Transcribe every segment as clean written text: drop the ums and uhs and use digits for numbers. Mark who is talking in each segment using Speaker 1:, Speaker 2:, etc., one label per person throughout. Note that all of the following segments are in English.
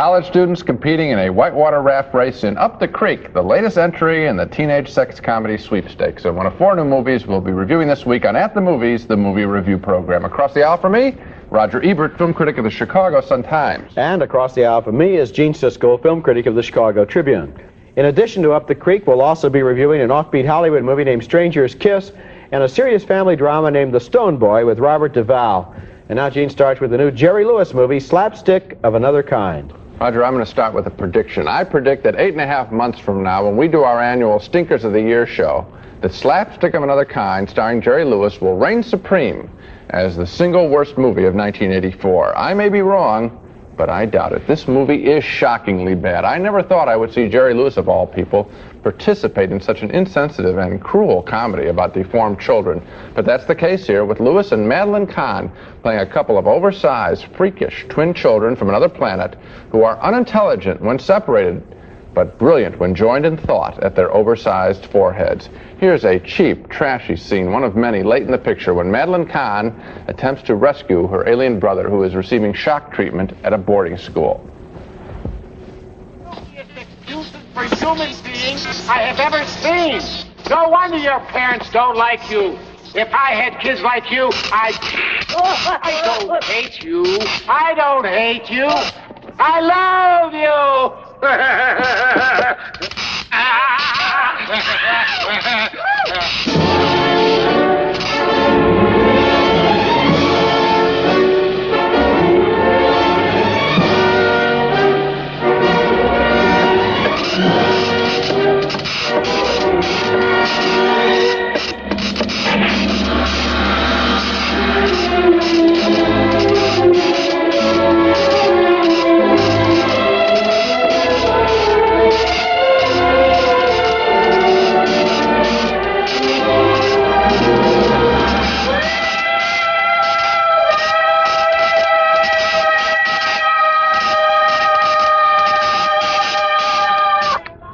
Speaker 1: college students competing in a whitewater raft race in Up the Creek, the latest entry in the teenage sex comedy sweepstakes. And one of 4 new movies we'll be reviewing this week on At the Movies, the movie review program. Across the aisle from me, Roger Ebert, film critic of the Chicago Sun-Times.
Speaker 2: And across the aisle from me is Gene Siskel, film critic of the Chicago Tribune. In addition to Up the Creek, we'll also be reviewing an offbeat Hollywood movie named Stranger's Kiss and a serious family drama named The Stone Boy with Robert Duvall. And now Gene starts with the new Jerry Lewis movie, Slapstick of Another Kind.
Speaker 1: Roger, I'm going to start with a prediction. I predict that 8.5 months from now, when we do our annual Stinkers of the Year show, that Slapstick of Another Kind, starring Jerry Lewis, will reign supreme as the single worst movie of 1984. I may be wrong, but I doubt it. This movie is shockingly bad. I never thought I would see Jerry Lewis, of all people, participate in such an insensitive and cruel comedy about deformed children. But that's the case here, with Lewis and Madeline Kahn playing a couple of oversized, freakish twin children from another planet who are unintelligent when separated, but brilliant when joined in thought at their oversized foreheads. Here's a cheap, trashy scene, one of many, late in the picture, when Madeline Kahn attempts to rescue her alien brother who is receiving shock treatment at a boarding school.
Speaker 3: Excuses for human beings I have ever seen. No wonder your parents don't like you. If I had kids like you, I don't hate you. I don't hate you. I love you.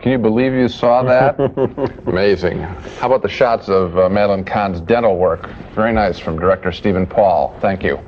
Speaker 1: Can you believe you saw that? Amazing. How about the shots of Madeline Kahn's dental work? Very nice, from director Stephen Paul. Thank you.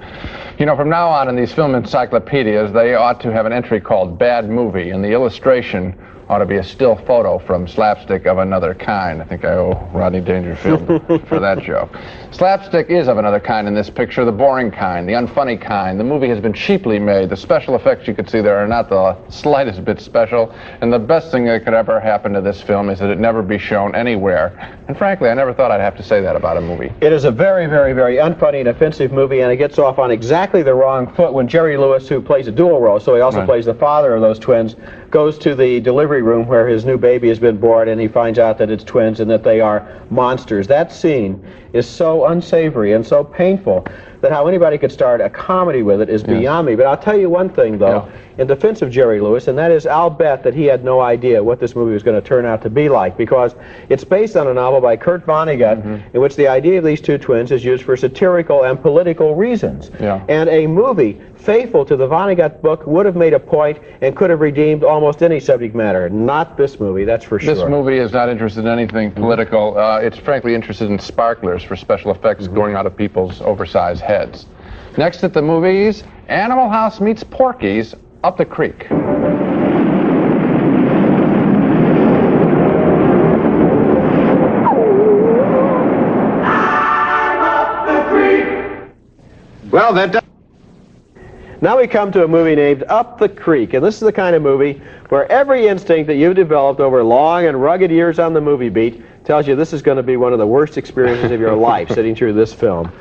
Speaker 1: You know, from now on in these film encyclopedias, they ought to have an entry called Bad Movie, and the illustration ought to be a still photo from Slapstick of Another Kind. I think I owe Rodney Dangerfield for that joke. Slapstick is of another kind in this picture, the boring kind, the unfunny kind. The movie has been cheaply made. The special effects you could see there are not the slightest bit special, and the best thing that could ever happen to this film is that it never be shown anywhere. And frankly, I never thought I'd have to say that about a movie.
Speaker 2: It is a very, very, very unfunny and offensive movie, and it gets off on exactly the wrong foot when Jerry Lewis, who plays a dual role, so he also plays the father of those twins, goes to the delivery room where his new baby has been born, and he finds out that it's twins and that they are monsters. That scene is so unsavory and so painful that how anybody could start a comedy with it is beyond me. But I'll tell you one thing, though, in defense of Jerry Lewis, and that is I'll bet that he had no idea what this movie was going to turn out to be like, because it's based on a novel by Kurt Vonnegut in which the idea of these two twins is used for satirical and political reasons. And a movie faithful to the Vonnegut book would have made a point and could have redeemed almost any subject matter. Not this movie, that's for sure.
Speaker 1: This movie is not interested in anything political. It's frankly interested in sparklers for special effects going out of people's oversized heads. Next at the movies, Animal House meets Porky's Up the Creek.
Speaker 2: Well, that does. Now we come to a movie named Up the Creek, and this is the kind of movie where every instinct that you've developed over long and rugged years on the movie beat tells you this is going to be one of the worst experiences of your life, sitting through this film.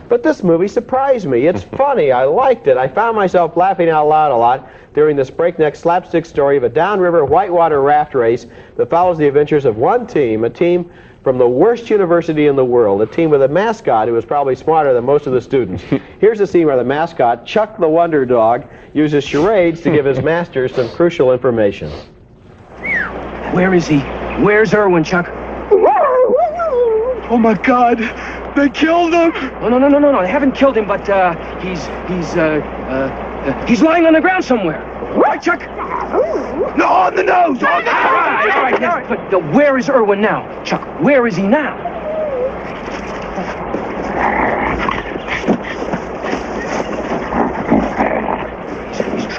Speaker 2: But this movie surprised me. It's funny. I liked it. I found myself laughing out loud a lot during this breakneck slapstick story of a downriver whitewater raft race that follows the adventures of one team, a team from the worst university in the world, a team with a mascot who was probably smarter than most of the students. Here's a scene where the mascot, Chuck the Wonder Dog, uses charades to give his masters some crucial information.
Speaker 4: Where is he? Where's Irwin, Chuck?
Speaker 5: Oh my God! They killed him!
Speaker 4: No, they haven't killed him, but he's lying on the ground somewhere. Right, Chuck?
Speaker 5: No, on the nose! On the nose!
Speaker 4: All right, yes, but where is Irwin now? Chuck, where is he now?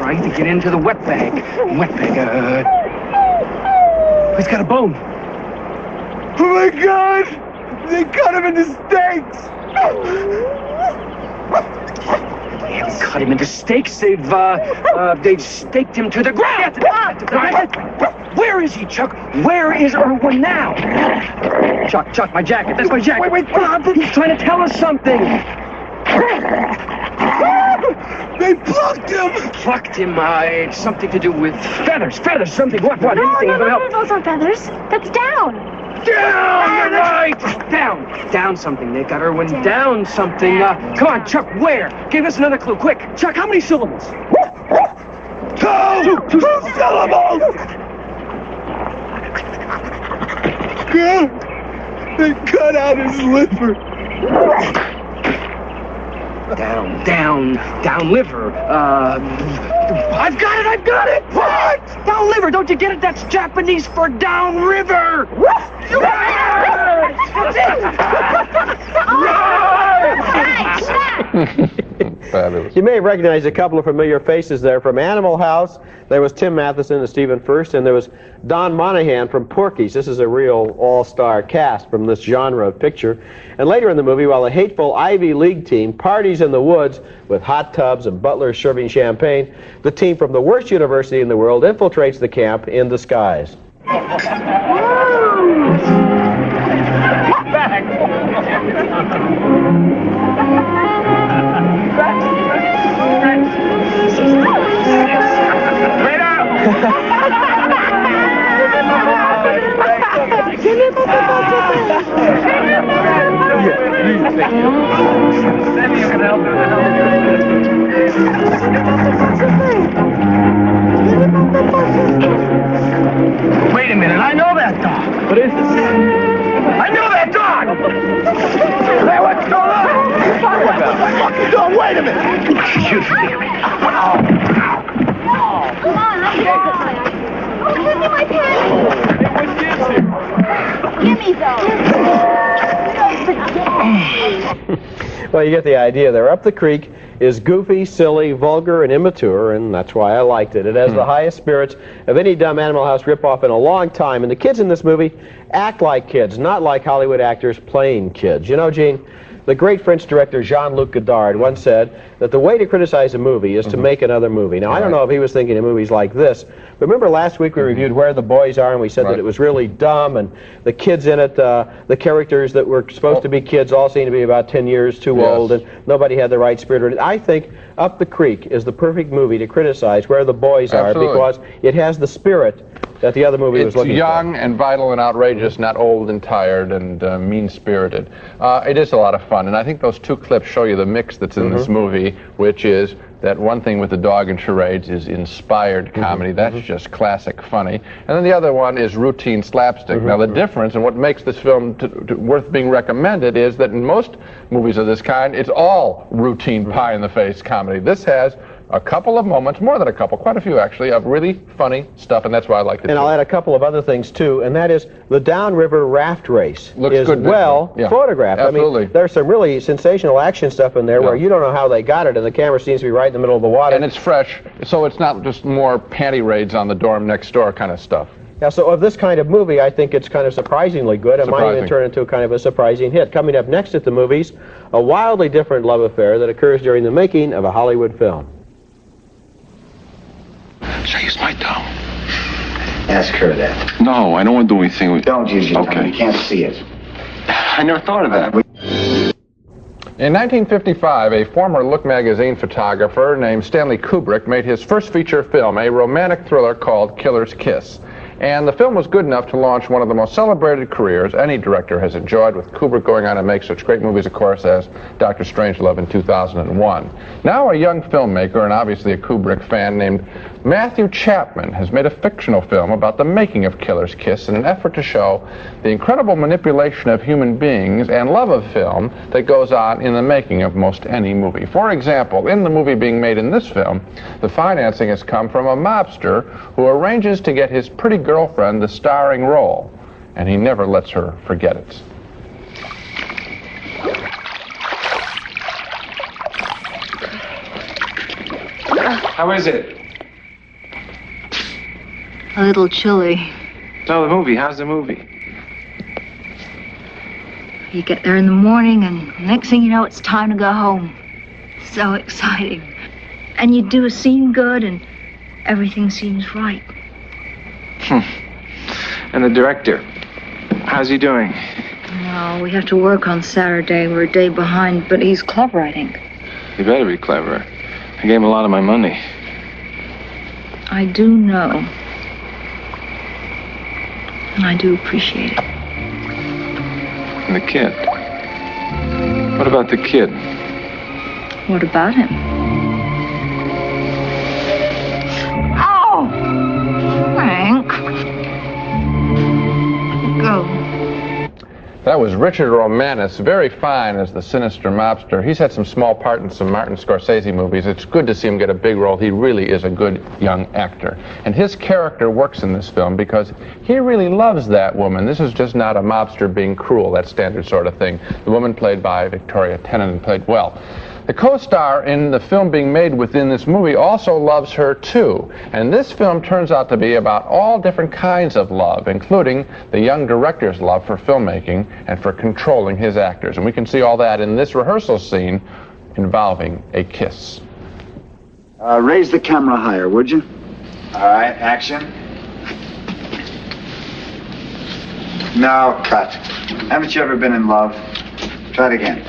Speaker 4: trying to get into the wet bag. He's got a bone.
Speaker 5: Oh my God! They cut him into steaks!
Speaker 4: They haven't cut him into steaks. They've staked him to the ground. Where is he, Chuck? Where is Irwin now? Chuck, my jacket. That's my jacket. Wait, Bob. He's trying to tell us something.
Speaker 5: They plucked him!
Speaker 4: Plucked him. It's something to do with feathers. Something. What?
Speaker 6: No,
Speaker 4: Anything that'll help.
Speaker 6: those aren't feathers. That's down.
Speaker 4: Down! You're right! Down something. They got Irwin down something. Come on, Chuck, where? Give us another clue, quick. Chuck, how many syllables?
Speaker 5: Two syllables! God, they cut out his liver.
Speaker 4: Down liver. I've got it! What? Down liver, don't you get it? That's Japanese for down river!
Speaker 1: Fabulous.
Speaker 2: You may have recognized a couple of familiar faces there from Animal House. There was Tim Matheson and Stephen Furst, and there was Don Monahan from Porky's. This is a real all-star cast from this genre of picture. And later in the movie, while a hateful Ivy League team parties in the woods with hot tubs and butlers serving champagne, the team from the worst university in the world infiltrates the camp in disguise.
Speaker 4: Wait a minute, I know that dog. What is this? I know that dog! Hey, what's going on?
Speaker 5: Fucking dog, wait a minute!
Speaker 6: Come on, let's go. Oh, give me my pen. Give me those.
Speaker 2: Well, you get the idea there. Up the Creek is goofy, silly, vulgar, and immature, and that's why I liked it. It has the highest spirits of any dumb Animal House ripoff in a long time, and the kids in this movie act like kids, not like Hollywood actors playing kids. You know, Gene, the great French director Jean-Luc Godard once said that the way to criticize a movie is to make another movie. Now, I don't know if he was thinking of movies like this, but remember last week we reviewed Where the Boys Are, and we said that it was really dumb, and the kids in it, the characters that were supposed to be kids all seemed to be about 10 years too old, and nobody had the right spirit. I think Up the Creek is the perfect movie to criticize Where the Boys Are, because it has the spirit that the other movie was looking for.
Speaker 1: It's young and vital and outrageous, not old and tired and mean-spirited. It is a lot of fun, and I think those two clips show you the mix that's in this movie, which is that one thing with the dog and charades is inspired comedy. That's just classic funny. And then the other one is routine slapstick. Now, the difference and what makes this film worth being recommended is that in most movies of this kind, it's all routine pie-in-the-face comedy. This has a couple of moments, more than a couple, quite a few actually, of really funny stuff, and that's why I like it.
Speaker 2: And I'll add a couple of other things too, and that is the downriver raft race is well photographed.
Speaker 1: Absolutely.
Speaker 2: I mean, there's some really sensational action stuff in there where you don't know how they got it, and the camera seems to be right in the middle of the water.
Speaker 1: And it's fresh, so it's not just more panty raids on the dorm next door kind of stuff.
Speaker 2: Yeah, so of this kind of movie, I think it's kind of surprisingly good. It might even turn into a kind of a surprising hit. Coming up next at the movies, a wildly different love affair that occurs during the making of a Hollywood film.
Speaker 5: Should I use my tongue?
Speaker 7: Ask her that.
Speaker 5: No, I don't want to do anything with...
Speaker 7: Don't use your tongue. You can't see it.
Speaker 5: I never thought of that.
Speaker 1: In 1955, a former Look magazine photographer named Stanley Kubrick made his first feature film, a romantic thriller called Killer's Kiss. And the film was good enough to launch one of the most celebrated careers any director has enjoyed, with Kubrick going on to make such great movies, of course, as Dr. Strangelove in 2001. Now a young filmmaker and obviously a Kubrick fan named Matthew Chapman has made a fictional film about the making of Killer's Kiss in an effort to show the incredible manipulation of human beings and love of film that goes on in the making of most any movie. For example, in the movie being made in this film, the financing has come from a mobster who arranges to get his pretty girlfriend the starring role, and he never lets her forget it.
Speaker 8: How is it?
Speaker 6: A little chilly.
Speaker 8: No, the movie. How's the movie?
Speaker 6: You get there in the morning, and next thing you know, it's time to go home. So exciting. And you do a scene good, and everything seems right.
Speaker 8: And the director, how's he doing?
Speaker 6: No, we have to work on Saturday. We're a day behind, but he's clever, I think.
Speaker 8: He better be clever. I gave him a lot of my money.
Speaker 6: I do know. And I do appreciate it.
Speaker 8: And the kid? What about the kid?
Speaker 6: What about him? Oh! Frank. Go.
Speaker 1: That was Richard Romanus, very fine as the sinister mobster. He's had some small part in some Martin Scorsese movies. It's good to see him get a big role. He really is a good young actor. And his character works in this film because he really loves that woman. This is just not a mobster being cruel, that standard sort of thing. The woman played by Victoria Tennant played well. The co-star in the film being made within this movie also loves her too. And this film turns out to be about all different kinds of love, including the young director's love for filmmaking and for controlling his actors. And we can see all that in this rehearsal scene involving a kiss.
Speaker 7: Raise the camera higher, would you? All right, action. Now, cut. Haven't you ever been in love? Try it again.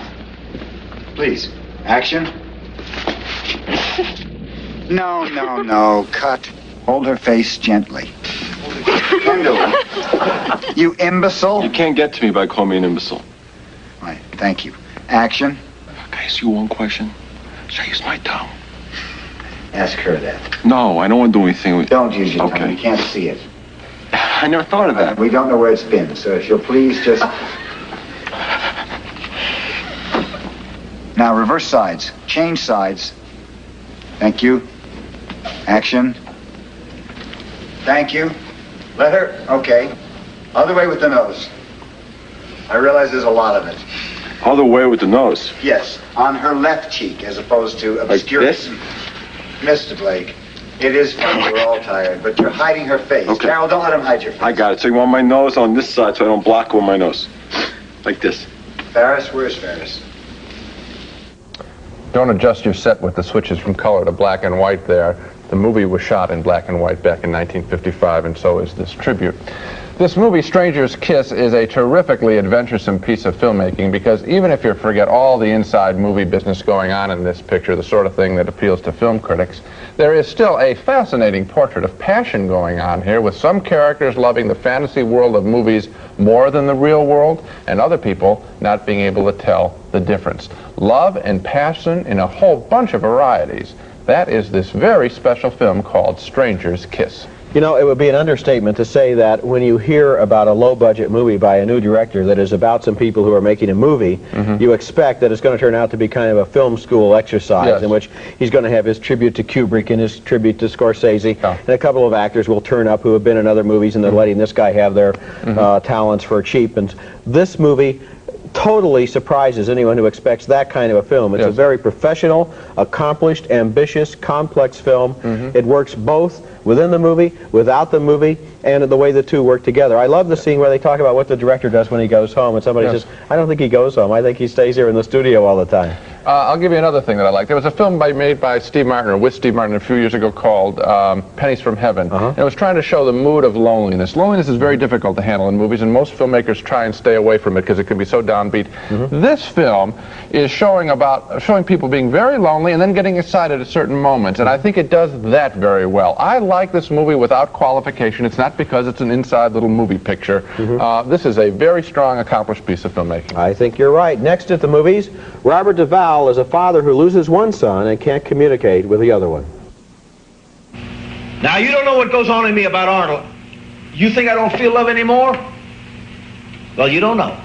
Speaker 7: Please. Action. No, cut. Hold her face gently. Kendall, you imbecile.
Speaker 9: You can't get to me by calling me an imbecile.
Speaker 7: Right, thank you. Action.
Speaker 9: Can I ask you one question? Should I use my tongue?
Speaker 7: Ask her that.
Speaker 9: No, I don't want to do anything with...
Speaker 7: Don't use your tongue. You can't see it.
Speaker 9: I never thought of that.
Speaker 7: We don't know where it's been, so if you'll please just... Now, reverse sides. Change sides. Thank you. Action. Thank you. Let her... Okay. Other way with the nose. I realize there's a lot of it.
Speaker 9: Other way with the nose?
Speaker 7: Yes. On her left cheek, as opposed to obscuring...
Speaker 9: Like this?
Speaker 7: Mr. Blake, it is funny. We're all tired, but you're hiding her face.
Speaker 9: Okay.
Speaker 7: Carol, don't let him hide your face.
Speaker 9: I got it. So you want my nose on this side so I don't block with my nose. Like this.
Speaker 7: Ferris, where's Ferris?
Speaker 1: Don't adjust your set with the switches from color to black and white there. The movie was shot in black and white back in 1955, and so is this tribute. This movie, Stranger's Kiss, is a terrifically adventuresome piece of filmmaking because even if you forget all the inside movie business going on in this picture, the sort of thing that appeals to film critics, there is still a fascinating portrait of passion going on here, with some characters loving the fantasy world of movies more than the real world, and other people not being able to tell the difference. Love and passion in a whole bunch of varieties. That is this very special film called Stranger's Kiss.
Speaker 2: You know, it would be an understatement to say that when you hear about a low-budget movie by a new director that is about some people who are making a movie, you expect that it's going to turn out to be kind of a film school exercise in which he's going to have his tribute to Kubrick and his tribute to Scorsese, and a couple of actors will turn up who have been in other movies, and they're letting this guy have their talents for cheap. And this movie totally surprises anyone who expects that kind of a film. It's a very professional, accomplished, ambitious, complex film. It works both within the movie, without the movie, and the way the two work together. I love the scene where they talk about what the director does when he goes home, and somebody says, I don't think he goes home. I think he stays here in the studio all the time.
Speaker 1: I'll give you another thing that I like. There was a film made by Steve Martin, or with Steve Martin a few years ago, called Pennies from Heaven. And it was trying to show the mood of loneliness. Loneliness is very difficult to handle in movies, and most filmmakers try and stay away from it because it can be so downbeat. This film is showing people being very lonely and then getting excited at certain moments, and I think it does that very well. I like this movie without qualification. It's not because it's an inside little movie picture. This is a very strong, accomplished piece of filmmaking.
Speaker 2: I think you're right. Next at the movies, Robert Duvall is a father who loses one son and can't communicate with the other one.
Speaker 10: Now, you don't know what goes on in me about Arnold. You think I don't feel love anymore? Well, you don't know.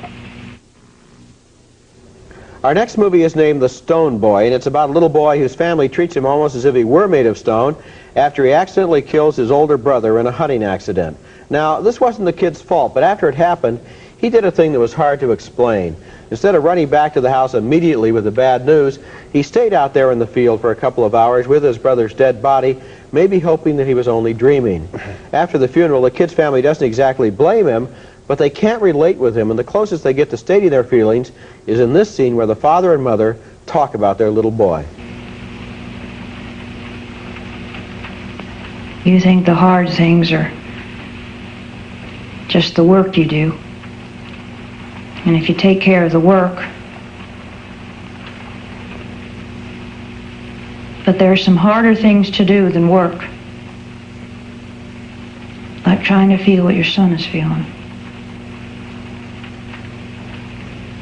Speaker 2: Our next movie is named The Stone Boy, and it's about a little boy whose family treats him almost as if he were made of stone after he accidentally kills his older brother in a hunting accident. Now, this wasn't the kid's fault, but after it happened, he did a thing that was hard to explain. Instead of running back to the house immediately with the bad news, he stayed out there in the field for a couple of hours with his brother's dead body, maybe hoping that he was only dreaming. After the funeral, the kid's family doesn't exactly blame him, but they can't relate with him, and the closest they get to stating their feelings is in this scene where the father and mother talk about their little boy.
Speaker 6: You think the hard things are just the work you do. And if you take care of the work, but there are some harder things to do than work. Like trying to feel what your son is feeling.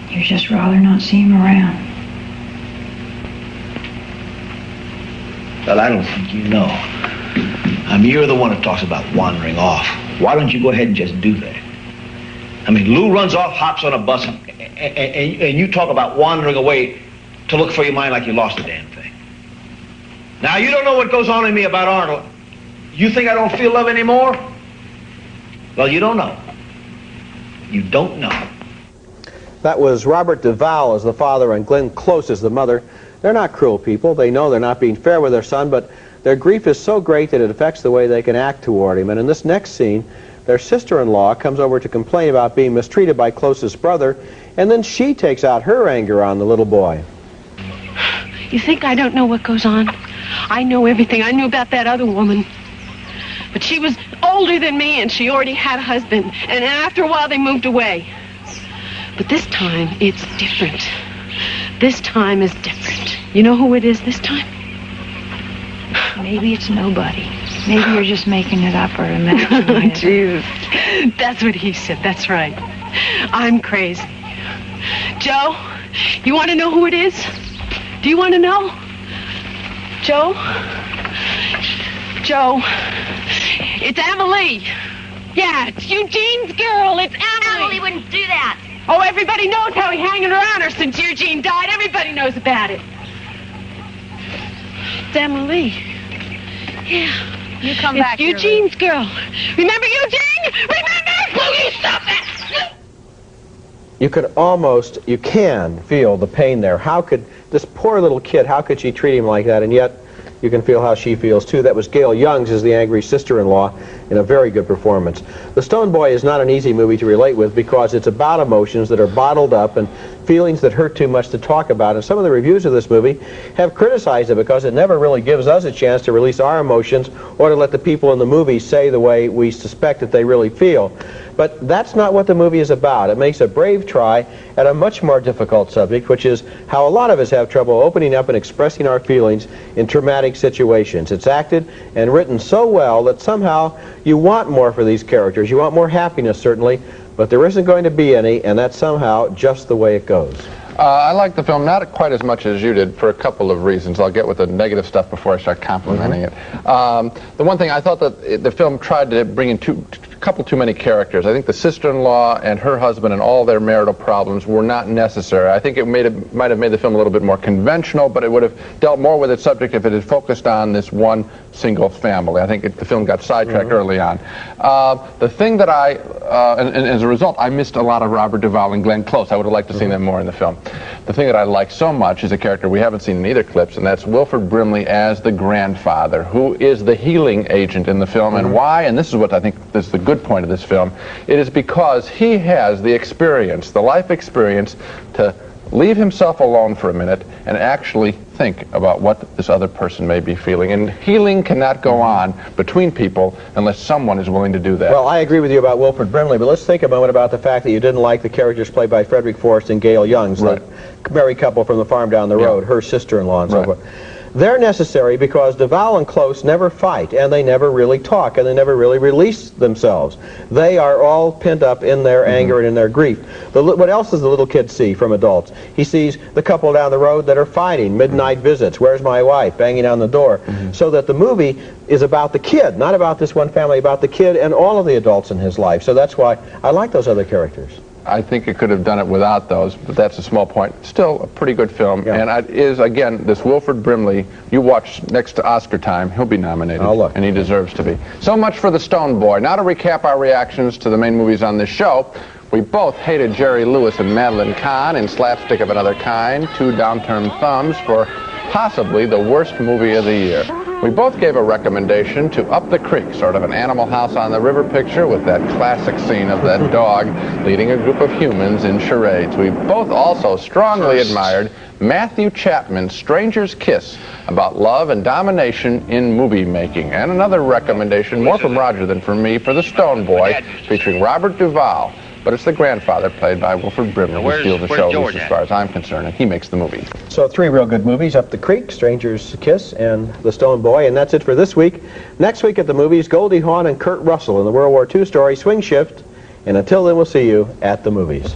Speaker 6: You'd just rather not see him around.
Speaker 10: Well, I don't think you know. I mean, you're the one that talks about wandering off. Why don't you go ahead and just do that? I mean, Lou runs off, hops on a bus, and you talk about wandering away to look for your mind like you lost the damn thing. Now, you don't know what goes on in me about Arnold. You think I don't feel love anymore? Well, you don't know. You don't know.
Speaker 2: That was Robert Duvall as the father and Glenn Close as the mother. They're not cruel people. They know they're not being fair with their son, but their grief is so great that it affects the way they can act toward him. And in this next scene, their sister-in-law comes over to complain about being mistreated by Close's brother, and then she takes out her anger on the little boy.
Speaker 11: You think I don't know what goes on? I know everything. I knew about that other woman. But she was older than me, and she already had a husband. And after a while, they moved away. But this time, it's different. This time is different. You know who it is this time?
Speaker 6: Maybe it's nobody. Maybe you're just making it up or imagining it.
Speaker 11: Jesus. That's what he said. That's right. I'm crazy. Joe, you want to know who it is? Do you want to know? Joe? Joe, it's Emily. Yeah, it's Eugene's girl. It's Emily.
Speaker 12: Emily wouldn't do that.
Speaker 11: Oh, everybody knows how he's hanging around her since Eugene died. Everybody knows about it. It's Emily. Yeah.
Speaker 12: You come
Speaker 11: it's
Speaker 12: back
Speaker 11: Eugene's girl. Remember Eugene? Remember? Please stop that!
Speaker 2: You can feel the pain there. How could this poor little kid, how could she treat him like that? And yet, you can feel how she feels too. That was Gail Youngs as the angry sister-in-law in a very good performance. The Stone Boy is not an easy movie to relate with because it's about emotions that are bottled up and feelings that hurt too much to talk about. And some of the reviews of this movie have criticized it because it never really gives us a chance to release our emotions or to let the people in the movie say the way we suspect that they really feel. But that's not what the movie is about. It makes a brave try at a much more difficult subject, which is how a lot of us have trouble opening up and expressing our feelings in traumatic situations. It's acted and written so well that somehow you want more for these characters. You want more happiness, certainly, but there isn't going to be any, and that's somehow just the way it goes.
Speaker 1: I like the film not quite as much as you did for a couple of reasons. I'll get with the negative stuff before I start complimenting it. The one thing, I thought that the film tried to bring in a couple too many characters. I think the sister-in-law and her husband and all their marital problems were not necessary. I think it might have made the film a little bit more conventional, but it would have dealt more with its subject if it had focused on this one single family. I think the film got sidetracked early on. The thing that and as a result, I missed a lot of Robert Duvall and Glenn Close. I would have liked to see them more in the film. The thing that I like so much is a character we haven't seen in either clips, and that's Wilford Brimley as the grandfather, who is the healing agent in the film. And why, and this is what I think is the good point of this film, it is because he has the experience, the life experience, to leave himself alone for a minute and actually think about what this other person may be feeling. And healing cannot go on between people unless someone is willing to do that.
Speaker 2: Well, I agree with you about Wilford Brimley, but let's think a moment about the fact that you didn't like the characters played by Frederick Forrest and Gail Youngs, the married couple from the farm down the road, her sister-in-law and so forth. They're necessary because Duvall and Close never fight, and they never really talk, and they never really release themselves. They are all pent up in their anger and in their grief. What else does the little kid see from adults? He sees the couple down the road that are fighting, midnight visits, where's my wife, banging on the door. So that the movie is about the kid, not about this one family, about the kid and all of the adults in his life. So that's why I like those other characters.
Speaker 1: I think it could have done it without those, but that's a small point. Still a pretty good film, and it is, again, this Wilford Brimley, you watch next to Oscar time, he'll be nominated, and he deserves to be. So much for The Stone Boy. Now to recap our reactions to the main movies on this show, We both hated Jerry Lewis and Madeline Kahn in Slapstick of Another Kind, two downturned thumbs for possibly the worst movie of the year. We both gave a recommendation to Up the Creek, sort of an Animal House on the River picture with that classic scene of that dog leading a group of humans in charades. We both also strongly admired Matthew Chapman's Stranger's Kiss, about love and domination in movie making. And another recommendation, more from Roger than from me, for The Stone Boy, featuring Robert Duvall. But it's the grandfather, played by Wilford Brimley, who steals the show, at least as far as I'm concerned, and he makes the movie.
Speaker 2: So 3 real good movies, Up the Creek, Stranger's Kiss, and The Stone Boy, and that's it for this week. Next week at the movies, Goldie Hawn and Kurt Russell in the World War II story Swing Shift, and until then, we'll see you at the movies.